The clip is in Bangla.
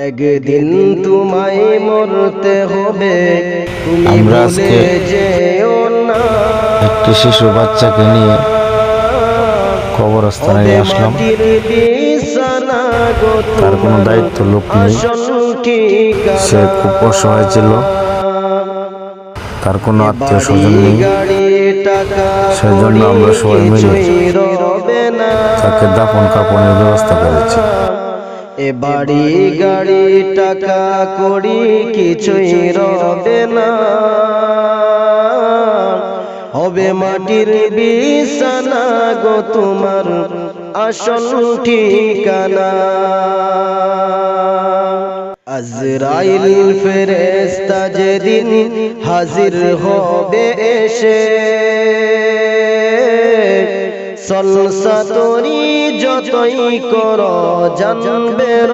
একদিন তোমায় মরতে হবে, তুমি আজকে ভুলে যেও না। একটি শিশু বাচ্চাকে নিয়ে কবরস্থানে হবে আসলাম। মাটির বিছানা গো তার কোনো তোমার দায়িত্ব লোক নেই, আসল ঠিকানা। সে খুব অসহায় ছিল, তার কোনো আত্মীয় স্বজন নেই। গাড়ি টাকা সেজন্য আমরা সবাই মিলে রবে না, তাকে দাফন কাফনের ব্যবস্থা করেছি। এ বাড়ি গাড়ি টাকা কড়ি কিছুই রবে না, হবে মাটির বিছানা গো তোমার আসল ঠিকানা। আজরাইল ফেরেশতা যেদিন হাজির হবে এসে, সলসাতুরি যতই করো জানবে